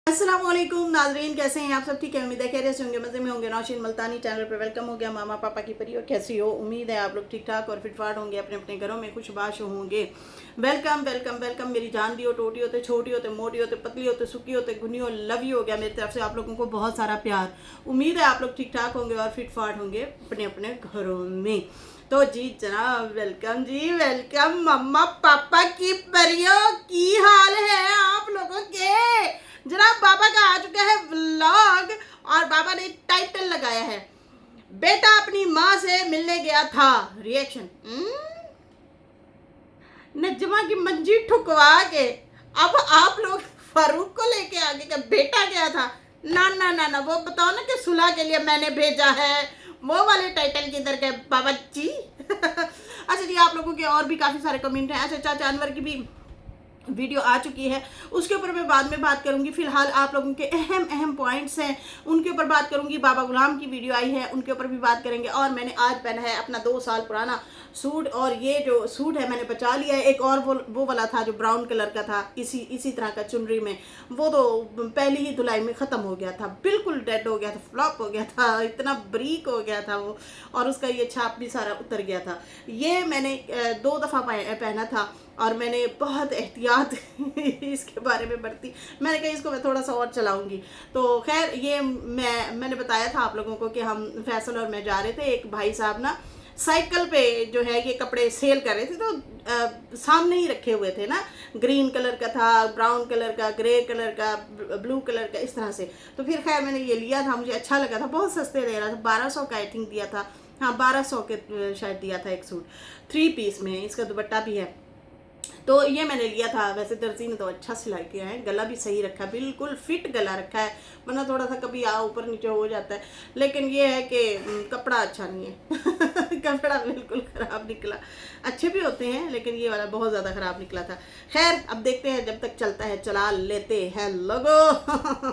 अस्सलामुअलैकुम नाजरीन, कैसे हैं आप सब? ठीक है, उम्मीद है खैरियत से होंगे, मज़े में होंगे। नौशीन मुल्तानी चैनल पर वेलकम हो गया। मामा पापा की परी, और कैसी हो? उम्मीद है आप लोग ठीक ठाक और फिटफाट होंगे, अपने अपने घरों में खुशबाश होंगे। Welcome welcome welcome. मेरी जान दी हो, टोटी होते, छोटी होते, मोटी होते, पतली होते, सुखी होते, गुनी हो, लव यू हो गया मेरी तरफ से आप लोगों को बहुत सारा प्यार। उम्मीद है आप लोग ठीक ठाक होंगे और फिटफाट होंगे अपने अपने घरों में। तो जी जनाब, वेलकम जी वेलकम। मम्मा पापा की परियों की हाल है आप लोगों के? जनाब बाबा का आ चुका है व्लॉग और बाबा ने टाइटल लगाया है, बेटा अपनी माँ से मिलने गया था। रिएक्शन, नजमा की मंजी ठुकवा के अब आप लोग फारूक को लेके आगे का बेटा गया था। ना ना ना ना, वो बताओ ना कि सुलह के लिए मैंने भेजा है, वो वाले टाइटल किधर गए बाबा जी? अच्छा जी, आप लोगों के और भी काफ़ी सारे कमेंट हैं। अच्छा, चाचा अनवर की भी वीडियो आ चुकी है, उसके ऊपर मैं बाद में बात करूंगी। फिलहाल आप लोगों के अहम अहम पॉइंट्स हैं, उनके ऊपर बात करूंगी। बाबा गुलाम की वीडियो आई है, उनके ऊपर भी बात करेंगे। और मैंने आज पहना है अपना 2 साल पुराना सूट, और ये जो सूट है मैंने बचा लिया है। एक और वो वाला था जो ब्राउन कलर का था, इसी तरह का चुनरी में, वो तो पहली ही धुलाई में ख़त्म हो गया था, बिल्कुल डेड हो गया था, फ्लॉप हो गया था, इतना ब्रीक हो गया था वो, और उसका ये छाप भी सारा उतर गया था। ये मैंने 2 दफ़ा पहना था और मैंने बहुत एहतियात इसके बारे में बरती। मैंने कहा इसको मैं थोड़ा सा और चलाऊंगी। तो खैर, ये मैंने बताया था आप लोगों को कि हम फैसल और मैं जा रहे थे। एक भाई साहब ना साइकिल पे जो है ये कपड़े सेल कर रहे थे, तो सामने ही रखे हुए थे ना, ग्रीन कलर का था, ब्राउन कलर का, ग्रे कलर का, ब्लू कलर का, इस तरह से। तो फिर खैर मैंने ये लिया था, मुझे अच्छा लगा था, बहुत सस्ते दे रहा था, 1200 का आई थिंक दिया था। हाँ, 1200 के शायद दिया था एक सूट, 3 पीस में, इसका दुपट्टा भी है। तो ये मैंने लिया था। वैसे दर्जी ने तो अच्छा सिलाई किया है, गला भी सही रखा है, बिल्कुल फिट गला रखा है, वरना थोड़ा सा कभी ऊपर नीचे हो जाता है। लेकिन ये है कि कपड़ा अच्छा नहीं है कपड़ा बिल्कुल ख़राब निकला। अच्छे भी होते हैं लेकिन ये वाला बहुत ज़्यादा ख़राब निकला था। खैर, अब देखते हैं, जब तक चलता है चला लेते हैं लोगो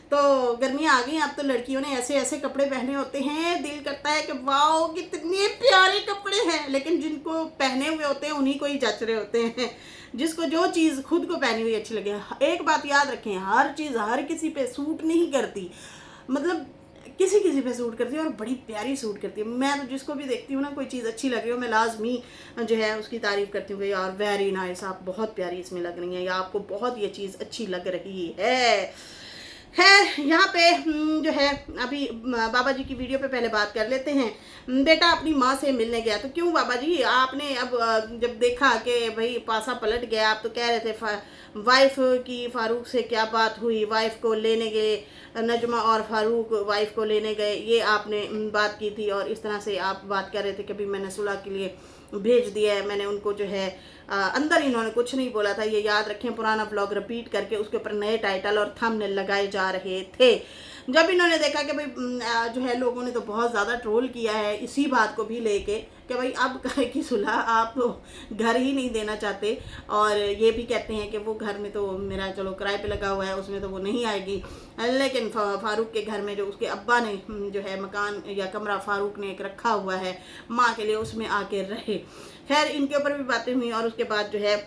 तो गर्मियाँ आ गई, अब तो लड़कियों ने ऐसे ऐसे कपड़े पहने होते हैं, दिल करता है कि वाओ कितने प्यारे कपड़े हैं, लेकिन जिनको पहने हुए होते हैं उन्हीं को ही जच रहे होते हैं, जिसको जो चीज़ खुद को पहनी हुई अच्छी लगे। एक बात याद रखें, हर चीज़ हर किसी पे सूट नहीं करती, मतलब किसी किसी पे सूट करती है और बड़ी प्यारी सूट करती है। मैं तो जिसको भी देखती हूँ ना, कोई चीज़ अच्छी लग रही हो, मैं लाजमी जो है उसकी तारीफ़ करती हूँ कि यार वेरी नाइस, आप बहुत प्यारी इसमें लग रही हैं, या आपको बहुत ये चीज़ अच्छी लग रही है। खैर, यहाँ पे जो है अभी बाबा जी की वीडियो पे पहले बात कर लेते हैं। बेटा अपनी माँ से मिलने गया, तो क्यों बाबा जी आपने अब जब देखा कि भाई पासा पलट गया, आप तो कह रहे थे वाइफ की फारूक से क्या बात हुई, वाइफ को लेने गए, नजमा और फारूक वाइफ को लेने गए, ये आपने बात की थी, और इस तरह से आप बात कर रहे थे कि भाई मैंने सुलह के लिए भेज दिया है, मैंने उनको जो है अंदर इन्होंने कुछ नहीं बोला था। ये याद रखें, पुराना ब्लॉग रिपीट करके उसके ऊपर नए टाइटल और थंबनेल लगाए जा रहे थे। जब इन्होंने देखा कि भाई जो है लोगों ने तो बहुत ज़्यादा ट्रोल किया है इसी बात को भी लेके कि भाई अब कहे की सुलह, आप घर ही नहीं देना चाहते, और ये भी कहते हैं कि वो घर में तो मेरा चलो किराए पे लगा हुआ है, उसमें तो वो नहीं आएगी, लेकिन फारूक के घर में जो उसके अब्बा ने जो है मकान या कमरा फारूक ने एक रखा हुआ है माँ के लिए, उसमें आके रहे। खैर, इनके ऊपर भी बातें हुई, और उसके बाद जो है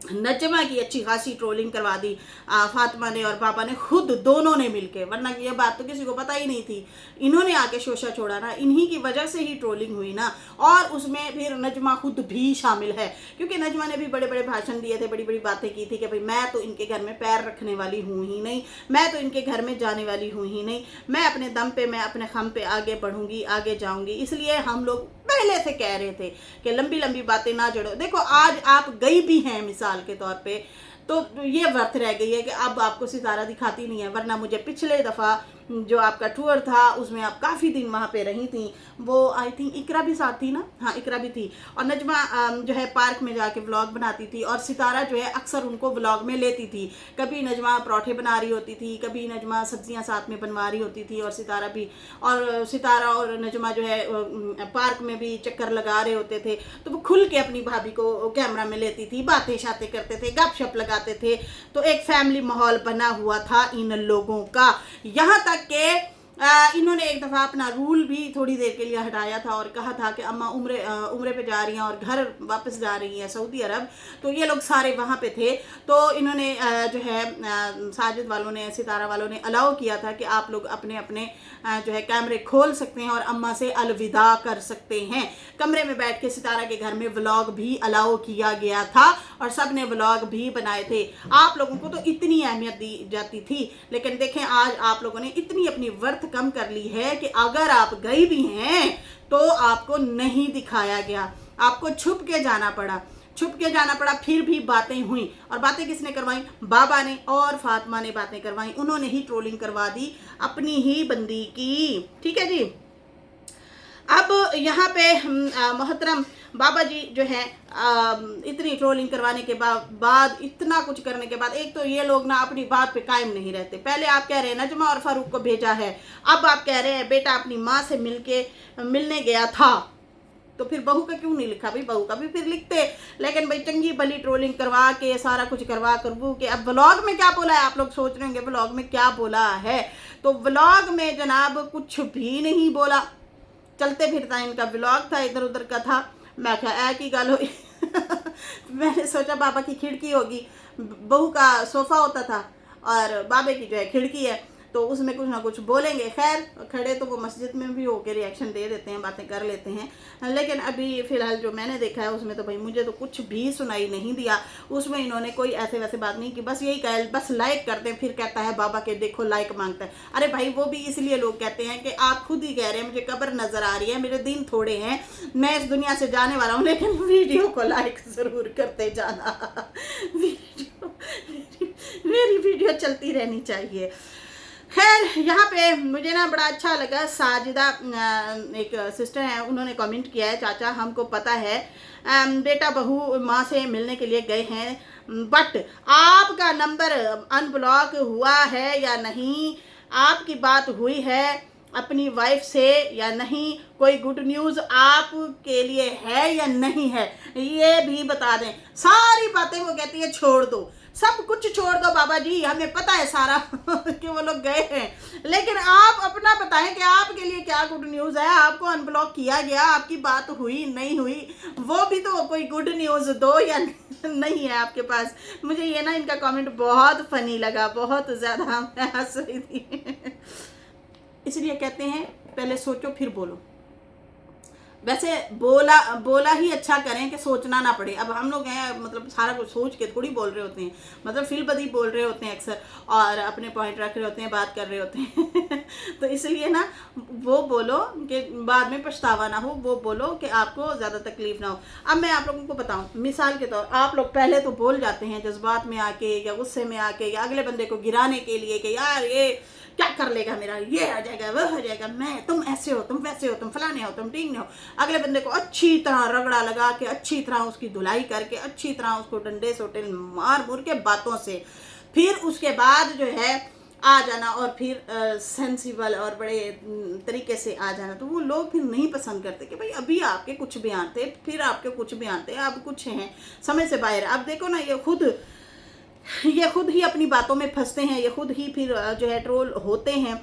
नजमा की अच्छी खासी ट्रोलिंग करवा दी फातिमा ने और पापा ने, खुद दोनों ने मिलके, वरना ये बात तो किसी को पता ही नहीं थी। इन्होंने आके शोशा छोड़ा ना, इन्हीं की वजह से ही ट्रोलिंग हुई ना, और उसमें फिर नजमा खुद भी शामिल है, क्योंकि नजमा ने भी बड़े बड़े भाषण दिए थे, बड़ी बड़ी बातें की थी कि भाई मैं तो इनके घर में पैर रखने वाली हूँ ही नहीं, मैं तो इनके घर में जाने वाली हूँ ही नहीं, मैं अपने दम पे, मैं अपने खम पे आगे बढ़ूंगी, आगे जाऊंगी। इसलिए हम लोग पहले से कह रहे थे कि लंबी लंबी बातें ना जड़ो। देखो आज आप गई भी हैं मिसाल के तौर पे, तो ये वर्थ रह गई है कि अब आपको सितारा दिखाती नहीं है, वरना मुझे पिछले दफ़ा जो आपका टूर था उसमें आप काफ़ी दिन वहाँ पे रही थी, वो आई थिंक इकरा भी साथ थी ना, हाँ इकरा भी थी, और नजमा जो है पार्क में जाके व्लॉग बनाती थी, और सितारा जो है अक्सर उनको व्लॉग में लेती थी। कभी नजमा पराठे बना रही होती थी, कभी नजमा सब्जियां साथ में बनवा रही होती थी, और सितारा भी, और सितारा और नजमा जो है पार्क में भी चक्कर लगा रहे होते थे, तो वो खुल के अपनी भाभी को कैमरा में लेती थी, बातें शातें करते थे, गपशप लगाते थे, तो एक फैमिली माहौल बना हुआ था इन लोगों का। यहाँ तक के इन्होंने एक दफ़ा अपना रूल भी थोड़ी देर के लिए हटाया था और कहा था कि अम्मा उम्रे पे जा रही हैं और घर वापस जा रही हैं सऊदी अरब, तो ये लोग सारे वहाँ पे थे। तो इन्होंने जो है साजिद वालों ने, सितारा वालों ने अलाउ किया था कि आप लोग अपने अपने जो है कैमरे खोल सकते हैं और अम्मा से अलविदा कर सकते हैं। कमरे में बैठ के सितारा के घर में व्लॉग भी अलाउ किया गया था और सब ने व्लॉग भी बनाए थे। आप लोगों को तो इतनी अहमियत दी जाती थी, लेकिन देखें आज आप लोगों ने इतनी अपनी वर्थ कम कर ली है कि अगर आप गई भी हैं तो आपको नहीं दिखाया गया, आपको छुप के जाना पड़ा, फिर भी बातें हुई। और बातें किसने करवाई? बाबा ने और फातिमा ने बातें करवाई, उन्होंने ही ट्रोलिंग करवा दी अपनी ही बंदी की। ठीक है जी। अब यहाँ पे मोहतरम बाबा जी जो है इतनी ट्रोलिंग करवाने के बाद इतना कुछ करने के बाद, एक तो ये लोग ना अपनी बात पे कायम नहीं रहते। पहले आप कह रहे हैं नजमा और फारूक को भेजा है, अब आप कह रहे हैं बेटा अपनी माँ से मिलने गया था, तो फिर बहू का क्यों नहीं लिखा? भाई बहू का भी फिर लिखते। लेकिन भाई चंगी भली ट्रोलिंग करवा के सारा कुछ करवा के अब व्लॉग में क्या बोला है? आप लोग सोच रहे होंगे व्लॉग में क्या बोला है, तो व्लॉग में जनाब कुछ भी नहीं बोला। चलते फिरता इनका व्लॉग था, इधर उधर का था। मैं क्या एक ही गल हुई मैंने सोचा बाबा की खिड़की होगी, बहू का सोफा होता था और बाबे की जो है खिड़की है, तो उसमें कुछ ना कुछ बोलेंगे। खैर खड़े तो वो मस्जिद में भी होके रिएक्शन दे देते हैं, बातें कर लेते हैं, लेकिन अभी फ़िलहाल जो मैंने देखा है उसमें तो भाई मुझे तो कुछ भी सुनाई नहीं दिया। उसमें इन्होंने कोई ऐसे वैसे बात नहीं की, बस यही कहा बस लाइक करते हैं, फिर कहता है बाबा के देखो लाइक मांगता है। अरे भाई वो भी इसलिए लोग कहते हैं कि आप खुद ही कह रहे हैं मुझे कब्र नज़र आ रही है, मेरे दिन थोड़े हैं, मैं इस दुनिया से जाने वाला हूँ, लेकिन वीडियो को लाइक ज़रूर करते जाना मेरी वीडियो चलती रहनी चाहिए। खैर यहाँ पे मुझे ना बड़ा अच्छा लगा, साजिदा एक सिस्टर हैं, उन्होंने कमेंट किया है, चाचा हमको पता है बेटा बहू माँ से मिलने के लिए गए हैं, बट आपका नंबर अनब्लॉक हुआ है या नहीं, आपकी बात हुई है अपनी वाइफ से या नहीं, कोई गुड न्यूज़ आपके लिए है या नहीं है, ये भी बता दें। सारी बातें वो कहती है छोड़ दो, सब कुछ छोड़ दो बाबा जी, हमें पता है सारा कि वो लोग गए हैं, लेकिन आप अपना बताएं कि आपके लिए क्या गुड न्यूज़ है। आपको अनब्लॉक किया गया, आपकी बात हुई नहीं हुई, वो भी तो कोई गुड न्यूज़ दो या नहीं है आपके पास। मुझे ये ना इनका कमेंट बहुत फनी लगा, बहुत ज़्यादा मैं हंस रही थी इसलिए कहते हैं पहले सोचो फिर बोलो। वैसे बोला ही अच्छा करें कि सोचना ना पड़े। अब हम लोग हैं मतलब सारा कुछ सोच के थोड़ी बोल रहे होते हैं, मतलब फिलबदी बोल रहे होते हैं अक्सर और अपने पॉइंट रख रहे होते हैं, बात कर रहे होते हैं तो इसलिए ना वो बोलो कि बाद में पछतावा ना हो, वो बोलो कि आपको ज़्यादा तकलीफ ना हो। अब मैं आप लोगों को बताऊँ, मिसाल के तौर आप लोग पहले तो बोल जाते हैं जज्बात में आके या गुस्से में आके या अगले बंदे को गिराने के लिए कि यार ये क्या कर लेगा मेरा, ये आ जाएगा वह हो जाएगा, मैं तुम ऐसे हो तुम वैसे हो तुम फलाने हो तुम ठीक हो। अगले बंदे को अच्छी तरह रगड़ा लगा के, अच्छी तरह उसकी धुलाई करके, अच्छी तरह उसको डंडे सोटे मार मुर के बातों से, फिर उसके बाद जो है आ जाना और फिर सेंसिबल और बड़े तरीके से आ जाना, तो वो लोग फिर नहीं पसंद करते कि भाई अभी आपके कुछ बयान थे, फिर आपके कुछ बयान थे, अब कुछ हैं समझ से बाहर। अब देखो ना ये खुद ही अपनी बातों में फंसते हैं, ये खुद ही फिर जो है ट्रोल होते हैं,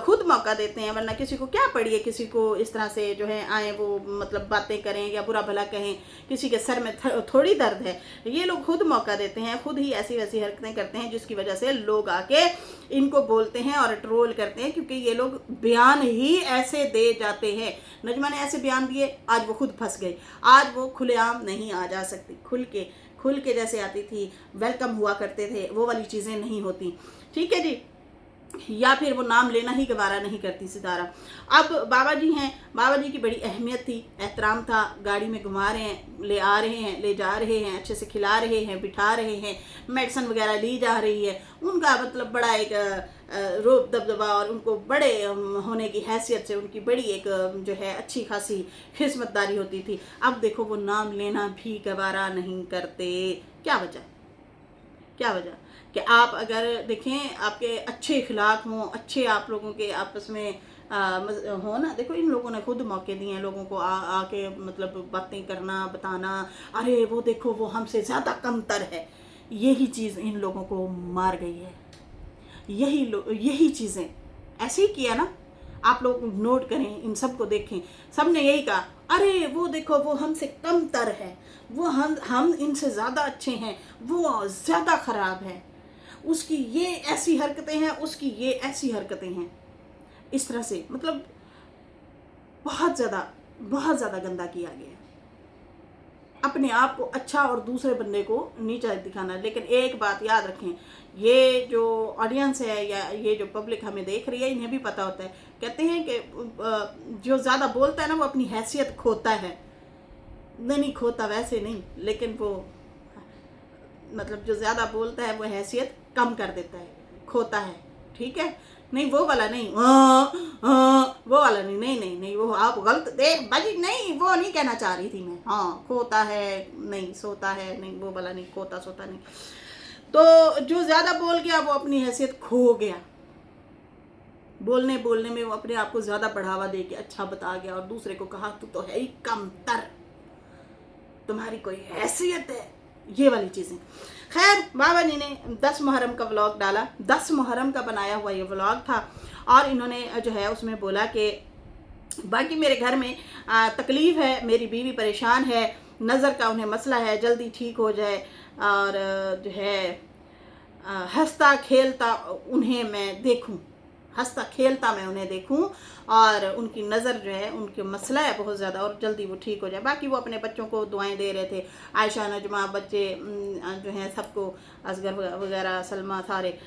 खुद मौका देते हैं, वरना किसी को क्या पड़ी है किसी को इस तरह से जो है आए वो मतलब बातें करें या बुरा भला कहें, किसी के सर में थोड़ी दर्द है। ये लोग खुद मौका देते हैं, खुद ही ऐसी वैसी हरकतें करते हैं जिसकी वजह से लोग आके इनको बोलते हैं और ट्रोल करते हैं, क्योंकि ये लोग बयान ही ऐसे दे जाते हैं। नजमा ने ऐसे बयान दिए, आज वो खुद फंस गई, आज वो खुलेआम नहीं आ जा सकती, खुल के जैसे आती थी, वेलकम हुआ करते थे, वो वाली चीज़ें नहीं होती। ठीक है जी। या फिर वो नाम लेना ही गवारा नहीं करती सितारा। अब बाबा जी हैं, बाबा जी की बड़ी अहमियत थी, एहतराम था, गाड़ी में घुमा रहे हैं, ले आ रहे हैं, ले जा रहे हैं, अच्छे से खिला रहे हैं, बिठा रहे हैं, मेडिसिन वगैरह ली जा रही है, उनका मतलब बड़ा एक रूप दबदबा और उनको बड़े होने की हैसियत से उनकी बड़ी एक जो है अच्छी खासी खिस्मतदारी होती थी। अब देखो वो नाम लेना भी गवारा नहीं करते। क्या वजह कि आप अगर देखें आपके अच्छे इखलाक हों, अच्छे आप लोगों के आपस में हो ना, देखो इन लोगों ने खुद मौके दिए हैं लोगों को आके मतलब बातें करना, बताना, अरे वो देखो वो हमसे ज़्यादा कमतर है। यही चीज़ इन लोगों को मार गई है, यही चीज़ें ऐसे ही किया ना, आप लोग नोट करें, इन सब को देखें, सब ने यही कहा, अरे वो देखो वो हमसे कम तर है, वो हम इनसे ज़्यादा अच्छे हैं, वो ज़्यादा ख़राब है, उसकी ये ऐसी हरकतें हैं, उसकी ये ऐसी हरकतें हैं। इस तरह से मतलब बहुत ज़्यादा गंदा किया गया। अपने आप को अच्छा और दूसरे बंदे को नीचा दिखाना। लेकिन एक बात याद रखें, ये जो ऑडियंस है या ये जो पब्लिक हमें देख रही है, इन्हें भी पता होता है। कहते हैं कि जो ज़्यादा बोलता है ना वो अपनी हैसियत खोता है। नहीं खोता वैसे नहीं, लेकिन वो मतलब जो ज़्यादा बोलता है वो हैसियत कम कर देता है, खोता है। ठीक है, नहीं वो वाला नहीं, वो वाला नहीं, नहीं वो आप गलत देख बाजी, नहीं वो नहीं कहना चाह रही थी मैं। हाँ, खोता है नहीं, सोता है नहीं, वो वाला नहीं, खोता सोता नहीं। तो जो ज़्यादा बोल गया वो अपनी हैसियत खो गया। बोलने में वो अपने आप को ज़्यादा बढ़ावा दे के अच्छा बता गया और दूसरे को कहा तू तो है ही कमतर, तुम्हारी कोई हैसियत है, ये वाली चीज़ें। खैर, बाबा जी ने 10 मुहर्रम का व्लॉग डाला, 10 मुहर्रम का बनाया हुआ ये व्लॉग था। और इन्होंने जो है उसमें बोला कि बाकी मेरे घर में तकलीफ़ है, मेरी बीवी परेशान है, नज़र का उन्हें मसला है, जल्दी ठीक हो जाए, और जो है हंसता खेलता उन्हें मैं देखूं, हंसता खेलता मैं उन्हें देखूं, और उनकी नज़र जो है, उनके मसला है बहुत ज़्यादा, और जल्दी वो ठीक हो जाए। बाकी वो अपने बच्चों को दुआएं दे रहे थे, आयशा, नजमा, बच्चे जो हैं सबको, असगर वगैरह, सलमा, सारे,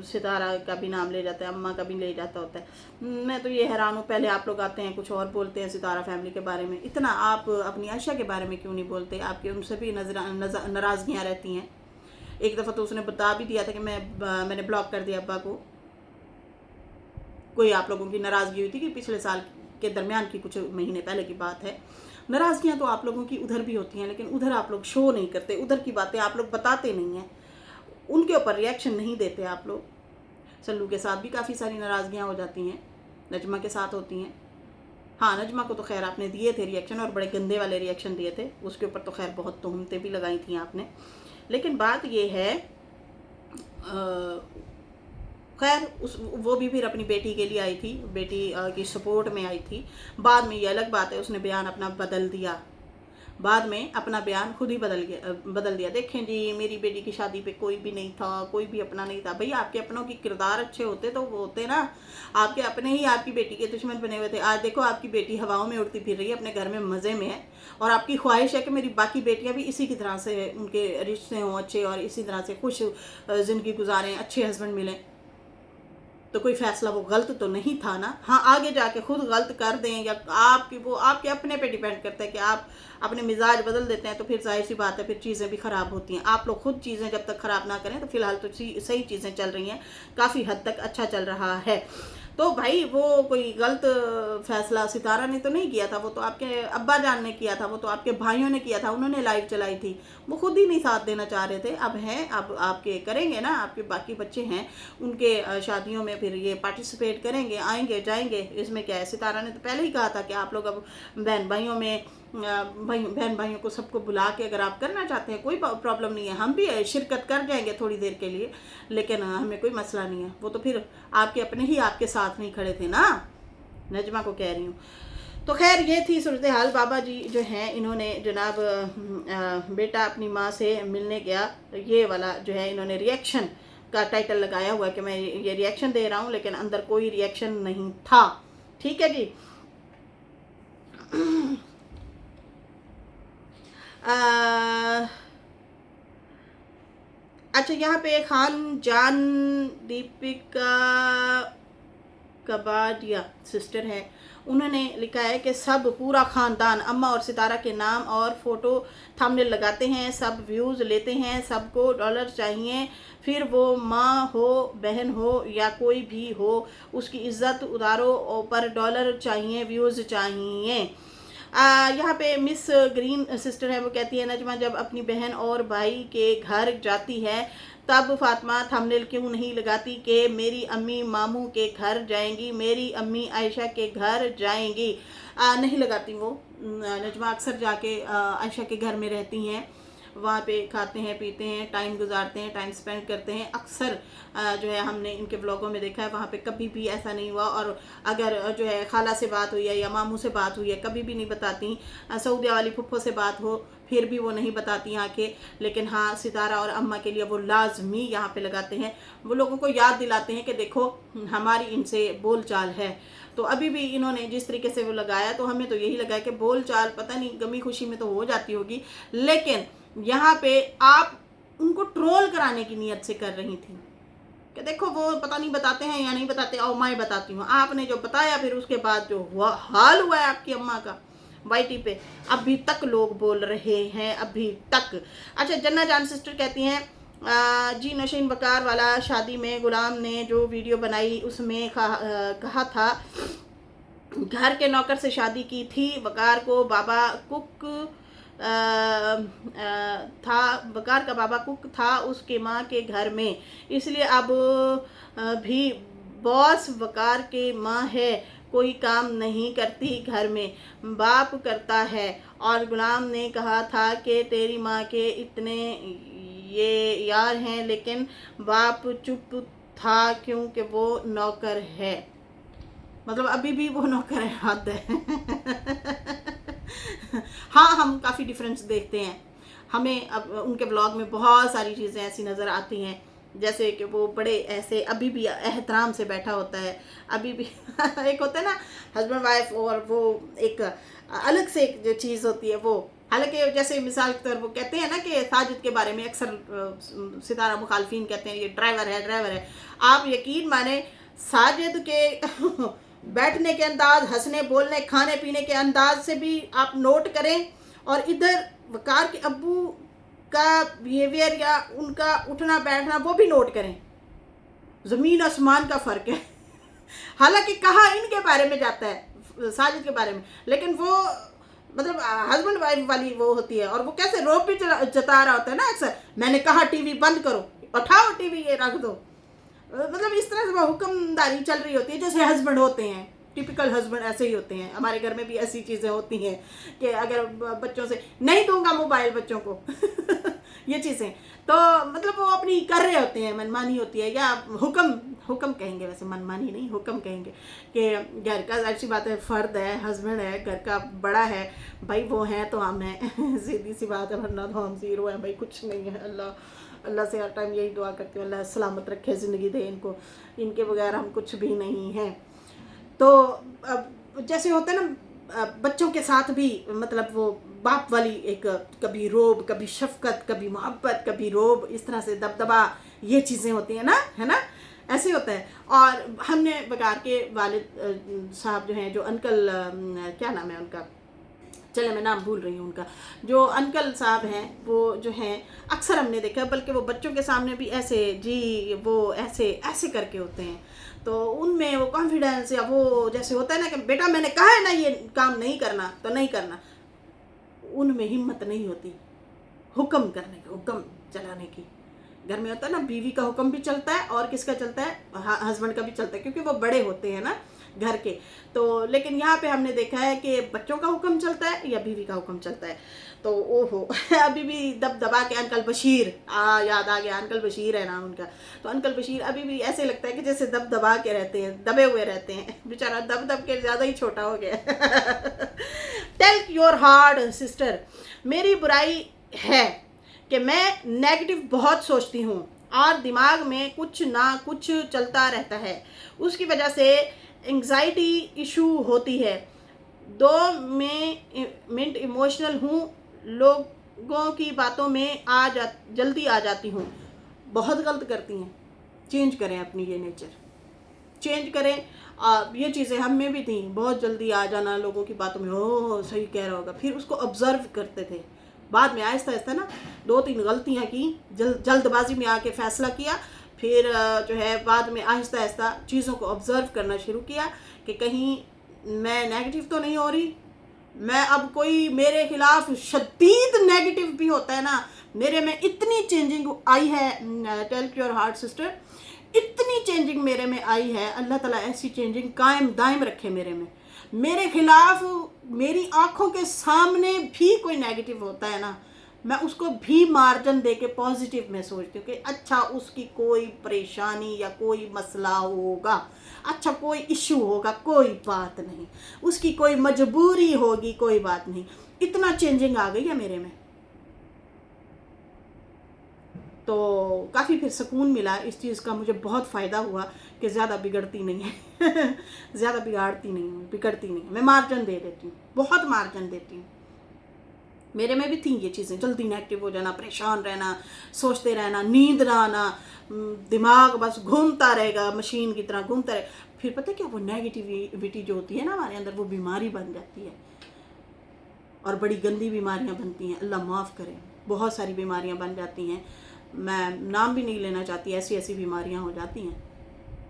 सितारा का भी नाम ले जाता है, अम्मा का भी ले जाता होता है। मैं तो ये हैरान हूँ, पहले आप लोग आते हैं कुछ और बोलते हैं सितारा फैमिली के बारे में, इतना आप अपनी आयशा के बारे में क्यों नहीं बोलते? आपके उनसे भी नाराज़गियाँ रहती हैं। एक दफ़ा तो उसने बता भी दिया था कि मैंने ब्लॉक कर दिया अब्बा को। कोई आप लोगों की नाराज़गी हुई थी कि पिछले साल के दरमियान की, कुछ महीने पहले की बात है। नाराज़गियाँ तो आप लोगों की उधर भी होती हैं, लेकिन उधर आप लोग शो नहीं करते, उधर की बातें आप लोग बताते नहीं हैं, उनके ऊपर रिएक्शन नहीं देते आप लोग। सल्लू के साथ भी काफ़ी सारी नाराज़गियाँ हो जाती हैं, नजमा के साथ होती हैं। हाँ, नजमा को तो खैर आपने दिए थे रिएक्शन, और बड़े गंदे वाले रिएक्शन दिए थे, उसके ऊपर तो खैर बहुत तोहमतें भी लगाई थी आपने। लेकिन बात ये है, खैर वो भी फिर अपनी बेटी के लिए आई थी, बेटी की सपोर्ट में आई थी। बाद में ये अलग बात है, उसने बयान अपना बदल दिया, बाद में अपना बयान खुद ही बदल दिया। देखें जी, मेरी बेटी की शादी पे कोई भी नहीं था, कोई भी अपना नहीं था। भाई, आपके अपनों की किरदार अच्छे होते तो वो होते ना, आपके अपने ही आपकी बेटी के दुश्मन बने हुए थे। आज देखो, आपकी बेटी हवाओं में उड़ती फिर रही है, अपने घर में मज़े में है, और आपकी ख्वाहिश है कि मेरी बाकी बेटियां भी इसी की तरह से, उनके रिश्ते हों अच्छे, और इसी तरह से खुश ज़िंदगी गुजारें, अच्छे हस्बैंड मिलें। तो कोई फैसला वो गलत तो नहीं था ना। हाँ, आगे जाके खुद गलत कर दें, या वो आपके अपने पे डिपेंड करता है कि आप अपने मिजाज बदल देते हैं, तो फिर जाहिर सी बात है, फिर चीज़ें भी ख़राब होती हैं। आप लोग खुद चीज़ें जब तक ख़राब ना करें, तो फिलहाल तो सही चीज़ें चल रही हैं, काफ़ी हद तक अच्छा चल रहा है। तो भाई, वो कोई गलत फैसला सितारा ने तो नहीं किया था, वो तो आपके अब्बा जान ने किया था, वो तो आपके भाइयों ने किया था, उन्होंने लाइव चलाई थी, वो खुद ही नहीं साथ देना चाह रहे थे। अब हैं, अब आपके करेंगे ना, आपके बाकी बच्चे हैं, उनके शादियों में फिर ये पार्टिसिपेट करेंगे, आएंगे जाएंगे, इसमें क्या है। सितारा ने तो पहले ही कहा था कि आप लोग अब बहन भाइयों को सबको बुला के अगर आप करना चाहते हैं, कोई प्रॉब्लम नहीं है, हम भी शिरकत कर जाएंगे थोड़ी देर के लिए, लेकिन हमें कोई मसला नहीं है। वो तो फिर आपके अपने ही आपके साथ नहीं खड़े थे ना, नजमा को कह रही हूँ। तो खैर, ये थी सूरत हाल। बाबा जी जो हैं, इन्होंने जनाब बेटा अपनी माँ से मिलने गया, ये वाला जो है इन्होंने रिएक्शन का टाइटल लगाया हुआ कि मैं ये रिएक्शन दे रहा हूँ, लेकिन अंदर कोई रिएक्शन नहीं था। ठीक है जी। अच्छा, यहाँ पे खान जान दीपिका कबाडिया सिस्टर है, उन्होंने लिखा है कि सब पूरा ख़ानदान अम्मा और सितारा के नाम और फ़ोटो थंबनेल लगाते हैं, सब व्यूज़ लेते हैं, सबको डॉलर चाहिए, फिर वो माँ हो, बहन हो, या कोई भी हो, उसकी इज़्ज़त उतारो, पर डॉलर चाहिए, व्यूज़ चाहिए। यहाँ पे मिस ग्रीन सिस्टर है, वो कहती है, नजमा जब अपनी बहन और भाई के घर जाती है तब फातिमा थंबनेल क्यों नहीं लगाती कि मेरी अम्मी मामू के घर जाएंगी, मेरी अम्मी आयशा के घर जाएंगी। नहीं लगाती वो, नजमा अक्सर जाके आयशा के घर में रहती हैं, वहाँ पे खाते हैं, पीते हैं, टाइम गुजारते हैं, टाइम स्पेंड करते हैं। अक्सर जो है हमने इनके व्लॉगों में देखा है, वहाँ पे कभी भी ऐसा नहीं हुआ। और अगर जो है खाला से बात हुई है या मामू से बात हुई है, कभी भी नहीं बताती। सऊदिया वाली फुफ्फो से बात हो फिर भी वो नहीं बताती आके। लेकिन हाँ, सितारा और अम्मा के लिए वो लाजमी यहाँ पे लगाते हैं। वो लोगों को याद दिलाते हैं कि देखो हमारी इनसे बोल चाल है। तो अभी भी इन्होंने जिस तरीके से वो लगाया, तो हमें तो यही लगा कि बोल चाल पता नहीं गमी खुशी में तो हो जाती होगी, लेकिन यहाँ पे आप उनको ट्रोल कराने की नीयत से कर रही थी कि देखो वो पता नहीं बताते हैं या नहीं बताते, आओ मैं बताती हूँ। आपने जो बताया फिर उसके बाद जो हुआ हाल हुआ है आपकी अम्मा का वाईटी पे, अभी तक लोग बोल रहे हैं, अभी तक। अच्छा, जन्ना जान सिस्टर कहती हैं जी नशीन बकार वाला शादी में गुलाम ने जो वीडियो बनाई उसमें कहा था घर के नौकर से शादी की थी। वकार को बाबा कुक था, वकार का बाबा कुक था उसके माँ के घर में, इसलिए अब भी बॉस वकार के माँ है, कोई काम नहीं करती घर में, बाप करता है। और गुलाम ने कहा था कि तेरी माँ के इतने ये यार हैं, लेकिन बाप चुप था क्योंकि वो नौकर है। मतलब अभी भी वो नौकर है, हद है। हाँ, हम काफ़ी डिफरेंस देखते हैं। हमें अब उनके ब्लॉग में बहुत सारी चीज़ें ऐसी नज़र आती हैं, जैसे कि वो बड़े ऐसे अभी भी एहतराम से बैठा होता है, अभी भी एक होता है ना हस्बैंड वाइफ, और वो एक अलग से एक जो चीज़ होती है वो। हालांकि जैसे मिसाल के तौर वो कहते हैं ना कि साजिद के बारे में अक्सर सितारा मुखालफिन कहते हैं ये ड्राइवर है। आप यकीन माने साजिद के बैठने के अंदाज, हंसने बोलने खाने पीने के अंदाज से भी आप नोट करें, और इधर वकार के अब्बू का बिहेवियर या उनका उठना बैठना वो भी नोट करें। ज़मीन आसमान का फ़र्क है। हालांकि कहा इनके बारे में जाता है साजिद के बारे में, लेकिन वो मतलब हस्बैंड वाइफ वाली वो होती है, और वो कैसे रोब भी जता रहा होता है ना अक्सर, मैंने कहा टीवी बंद करो, उठाओ टीवी ये रख दो। मतलब इस तरह से वो हुक्मदारी चल रही होती है जैसे हस्बैंड होते हैं। टिपिकल हस्बैंड ऐसे ही होते हैं। हमारे घर में भी ऐसी चीज़ें होती हैं कि अगर बच्चों से नहीं दूंगा मोबाइल बच्चों को ये चीज़ें, तो मतलब वो अपनी कर रहे होते हैं, मनमानी होती है, या हुक्म कहेंगे, वैसे मनमानी नहीं हुक्म कहेंगे कि घर का ऐसी बात है, फ़र्द है, हस्बैंड है, घर का बड़ा है भाई, वो हैं तो हम हैं। सीधी सी बात है, वरना तो हम ज़ीरो हैं भाई, कुछ नहीं है। अल्लाह से हर टाइम यही दुआ करती हूँ, अल्लाह सलामत रखे, ज़िंदगी दे इनको, इनके बगैर हम कुछ भी नहीं हैं। तो अब जैसे होता है ना बच्चों के साथ भी, मतलब वो बाप वाली एक कभी रोब, कभी शफकत, कभी मोहब्बत, कभी रोब, इस तरह से दबदबा, ये चीज़ें होती हैं ना, है ना, ऐसे होता है। और हमने वकार के वालिद साहब जो हैं, जो अंकल क्या नाम है उनका, चले मैं नाम भूल रही हूँ उनका, जो अंकल साहब हैं वो जो हैं अक्सर हमने देखा, बल्कि वो बच्चों के सामने भी ऐसे जी वो ऐसे ऐसे करके होते हैं। तो उनमें वो कॉन्फिडेंस या वो जैसे होता है ना कि बेटा मैंने कहा है ना ये काम नहीं करना तो नहीं करना, उनमें हिम्मत नहीं होती हुक्म करने की, हुक्म चलाने की। घर में होता है ना, बीवी का हुक्म भी चलता है और किसका चलता है, हस्बैंड का भी चलता है, क्योंकि वो बड़े होते हैं ना घर के। तो लेकिन यहाँ पे हमने देखा है कि बच्चों का हुक्म चलता है या बीवी का हुक्म चलता है। तो ओहो अभी भी दबा के अंकल बशीर याद आ गया, अंकल बशीर है नाम उनका। तो अंकल बशीर अभी भी ऐसे लगता है कि जैसे दबा के रहते हैं, दबे हुए रहते हैं, बेचारा दब के ज़्यादा ही छोटा हो गया। टेल योर हार्ट सिस्टर, मेरी बुराई है कि मैं नेगेटिव बहुत सोचती हूँ और दिमाग में कुछ ना कुछ चलता रहता है, उसकी वजह से एंग्जाइटी इशू होती है। 2 मिनट इमोशनल हूँ, लोगों की बातों में जल्दी आ जाती हूँ। बहुत गलत करती हैं, चेंज करें अपनी ये नेचर, चेंज करें। ये चीज़ें हम में भी थी, बहुत जल्दी आ जाना लोगों की बातों में, ओह सही कह रहा होगा, फिर उसको ऑब्जर्व करते थे। बाद में आहिस्ता आहिस्ता ना 2-3 गलतियाँ की, जल्दबाजी में आके फ़ैसला किया, फिर जो है बाद में आहिस्ता आहिस्ता चीज़ों को ऑब्ज़र्व करना शुरू किया कि कहीं मैं नेगेटिव तो नहीं हो रही, मैं अब कोई मेरे खिलाफ शदीद नेगेटिव भी होता है ना, मेरे में इतनी चेंजिंग आई है। टेल योर हार्ट सिस्टर, इतनी चेंजिंग मेरे में आई है, अल्लाह ताला ऐसी चेंजिंग कायम दायम रखे मेरे में। मेरे खिलाफ मेरी आँखों के सामने भी कोई नेगेटिव होता है ना, मैं उसको भी मार्जिन दे के पॉजिटिव में सोचती हूँ कि अच्छा उसकी कोई परेशानी या कोई मसला होगा, अच्छा कोई इशू होगा, कोई बात नहीं, उसकी कोई मजबूरी होगी, कोई बात नहीं। इतना चेंजिंग आ गई है मेरे में, तो काफ़ी फिर सुकून मिला इस चीज़ का। मुझे बहुत फ़ायदा हुआ कि ज़्यादा बिगड़ती नहीं है ज़्यादा बिगाड़ती नहीं हूँ, बिगड़ती नहीं, मैं मार्जिन दे देती हूँ, बहुत मार्जिन देती हूँ। मेरे में भी थी ये चीज़ें, जल्दी नेगेटिव हो जाना, परेशान रहना, सोचते रहना, नींद ना आना, दिमाग बस घूमता रहेगा, मशीन की तरह घूमता रहेगा। फिर पता है क्या, वो नेगेटिविटी जो होती है ना हमारे अंदर, वो बीमारी बन जाती है और बड़ी गंदी बीमारियां बनती हैं। अल्लाह माफ़ करे, बहुत सारी बीमारियां बन जाती हैं, मैं नाम भी नहीं लेना चाहती, ऐसी ऐसी बीमारियां हो जाती हैं,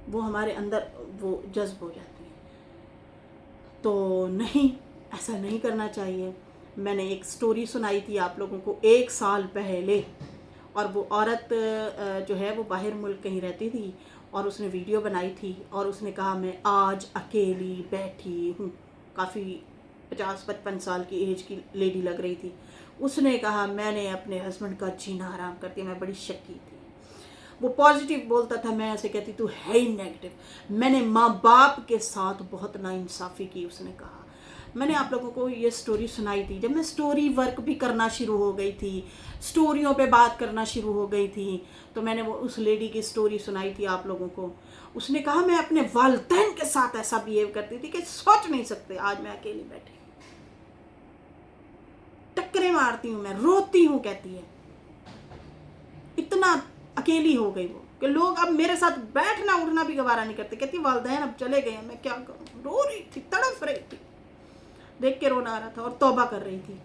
वो हमारे अंदर वो जज्ब हो जाती हैं। तो नहीं, ऐसा नहीं करना चाहिए। मैंने एक स्टोरी सुनाई थी आप लोगों को 1 साल पहले, और वो औरत जो है वो बाहर मुल्क कहीं रहती थी और उसने वीडियो बनाई थी और उसने कहा मैं आज अकेली बैठी हूँ। काफ़ी 50-55 साल की एज की लेडी लग रही थी। उसने कहा मैंने अपने हस्बैंड का जीना हराम कर दिया, मैं बड़ी शक्की थी। वो पॉजिटिव बोलता था, मैं ऐसे कहती तू है ही नेगेटिव। मैंने माँ बाप के साथ बहुत नाइंसाफ़ी की, उसने कहा। मैंने आप लोगों को ये स्टोरी सुनाई थी जब मैं स्टोरी वर्क भी करना शुरू हो गई थी, स्टोरियों पे बात करना शुरू हो गई थी, तो मैंने वो उस लेडी की स्टोरी सुनाई थी आप लोगों को। उसने कहा मैं अपने वालिदैन के साथ ऐसा बिहेव करती थी कि सोच नहीं सकते, आज मैं अकेली बैठी टक्करें मारती हूँ, मैं रोती हूँ, कहती है। इतना अकेली हो गई वो कि लोग अब मेरे साथ बैठना उठना भी गवारा नहीं करते। कहती वालिदैन अब चले गए, मैं क्या करूँ। रो रही थी, तड़फ रही थी, देख के रोना आ रहा था, और तौबा कर रही थी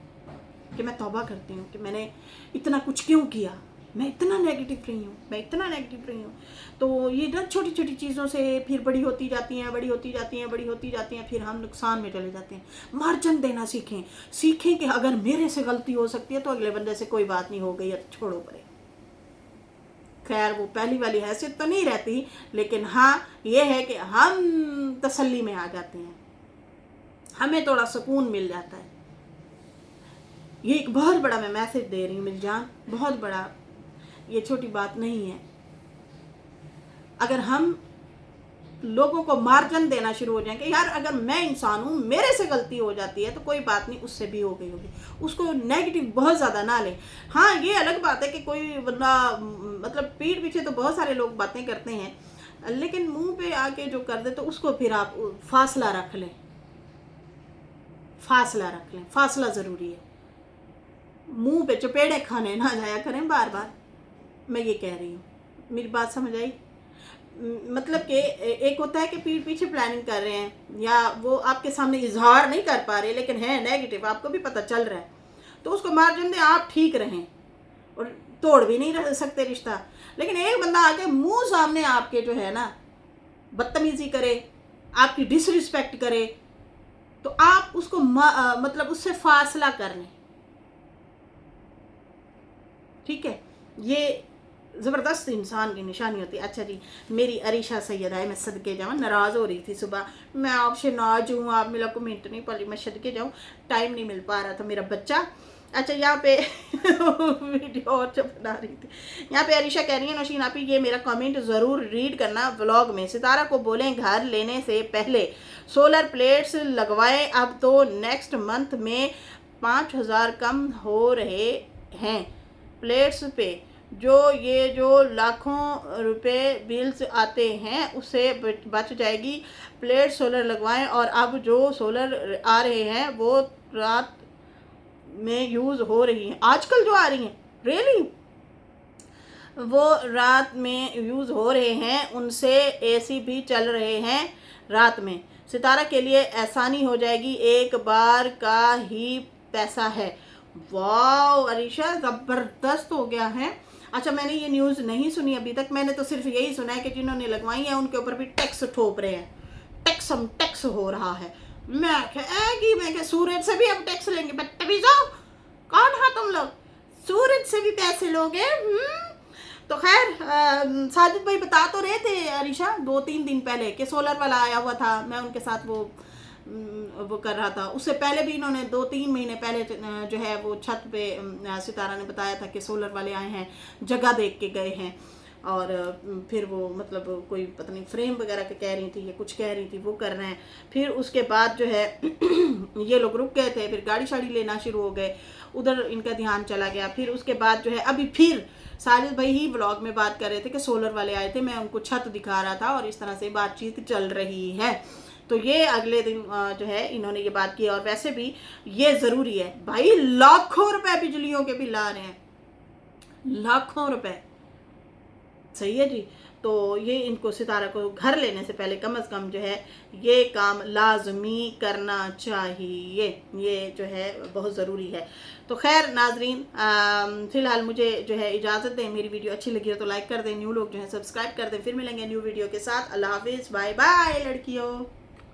कि मैं तौबा करती हूँ कि मैंने इतना कुछ क्यों किया, मैं इतना नेगेटिव रही हूँ, मैं इतना नेगेटिव रही हूँ। तो ये ना छोटी छोटी चीज़ों से फिर बड़ी होती जाती हैं, बड़ी होती जाती हैं, बड़ी होती जाती हैं, फिर हम नुकसान में चले जाते हैं। मार्जिन देना सीखें, सीखें कि अगर मेरे से गलती हो सकती है तो अगले बंदे से कोई बात नहीं, हो गई है तो छोड़ो परे। खैर वो पहली वाली हैसियत तो नहीं रहती, लेकिन हाँ ये है कि हम तसल्ली में आ जाते हैं, हमें थोड़ा सुकून मिल जाता है। ये एक बहुत बड़ा मैं मैसेज दे रही हूँ मेरी जान, बहुत बड़ा, ये छोटी बात नहीं है। अगर हम लोगों को मार्जिन देना शुरू हो जाएंगे, यार अगर मैं इंसान हूँ, मेरे से गलती हो जाती है तो कोई बात नहीं, उससे भी हो गई होगी, उसको नेगेटिव बहुत ज़्यादा ना लें। हाँ ये अलग बात है कि कोई बंदा मतलब पीठ पीछे तो बहुत सारे लोग बातें करते हैं, लेकिन मुंह पे आके जो कर दे तो उसको फिर आप फासला रख लें, फासला रख लें, फासला ज़रूरी है। मुंह पे चपेड़े खाने ना जाया करें बार बार, मैं ये कह रही हूँ। मेरी बात समझ आई? मतलब कि एक होता है कि पीठ पीछे प्लानिंग कर रहे हैं या वो आपके सामने इजहार नहीं कर पा रहे लेकिन है नेगेटिव, आपको भी पता चल रहा है, तो उसको मार्जिन दें, आप ठीक रहें और तोड़ भी नहीं रह सकते रिश्ता। लेकिन एक बंदा आके मुंह सामने आपके जो है ना बदतमीजी करे, आपकी डिसरिस्पेक्ट करे, तो आप उसको मतलब उससे फासला कर लें, ठीक है। ये ज़बरदस्त इंसान की निशानी होती है। अच्छा जी, मेरी अरीशा सैयद आए, मैं सदके जाऊँ, नाराज़ हो रही थी सुबह, मैं आपसे नाज हूँ, आप मेरा कमेंट नहीं पड़ी, मैं सदके जाऊँ, टाइम नहीं मिल पा रहा था, मेरा बच्चा। अच्छा यहाँ पे वीडियो और जब बना रही थी, यहाँ पे अरीशा कह रही है नौशीन आपी ये मेरा कमेंट ज़रूर रीड करना व्लॉग में। सितारा को बोलें घर लेने से पहले सोलर प्लेट्स लगवाएं, अब तो नेक्स्ट मंथ में 5,000 कम हो रहे हैं प्लेट्स पे, जो लाखों रुपए बिल्स आते हैं उससे बच जाएगी। प्लेट सोलर लगवाएं, और अब जो सोलर आ रहे हैं वो रात में यूज़ हो रही हैं, आजकल जो आ रही हैं रियली वो रात में यूज़ हो रहे हैं, उनसे एसी भी चल रहे हैं रात में। सितारा के लिए आसानी हो जाएगी, एक बार का ही पैसा है। वाह अरीशा ज़बरदस्त हो गया है। अच्छा मैंने ये न्यूज़ नहीं सुनी अभी तक, मैंने तो सिर्फ यही सुना है कि जिन्होंने लगवाई है उनके ऊपर भी टैक्स ठोप रहे हैं, टैक्स हो रहा है। मैं क्या सूरज से भी अब टैक्स लेंगे, बदतमीज़ो, कौन है तुम लोग, सूरज से भी पैसे लोगे। तो खैर साजिद भाई बता तो रहे थे अरीशा 2-3 दिन पहले कि सोलर वाला आया हुआ था, मैं उनके साथ वो वो कर रहा था। उससे पहले भी इन्होंने 2-3 महीने पहले जो है वो छत पे सितारा ने बताया था कि सोलर वाले आए हैं, जगह देख के गए हैं, और फिर वो मतलब कोई पता नहीं फ्रेम वगैरह के कह रही थी या कुछ कह रही थी, वो कर रहे हैं। फिर उसके बाद जो है ये लोग रुक गए थे, फिर गाड़ी शाड़ी लेना शुरू हो गए, उधर इनका ध्यान चला गया। फिर उसके बाद जो है अभी फिर साजिद भाई ही व्लॉग में बात कर रहे थे कि सोलर वाले आए थे, मैं उनको छत दिखा रहा था और इस तरह से बातचीत चल रही है। तो ये अगले दिन जो है इन्होंने ये बात की। और वैसे भी ये ज़रूरी है भाई, लाखों रुपए बिजलियों के बिल आ रहे हैं, लाखों रुपए, सही है जी। तो ये इनको सितारा को घर लेने से पहले कम से कम जो है ये काम लाजमी करना चाहिए, ये जो है बहुत ज़रूरी है। तो खैर नाजरीन, फ़िलहाल मुझे जो है इजाज़त दें। मेरी वीडियो अच्छी लगी हो तो लाइक कर दें, न्यू लोग जो है सब्सक्राइब कर दें। फिर मिलेंगे न्यू वीडियो के साथ। अल्लाह हाफिज़, बाय बाय लड़कियों।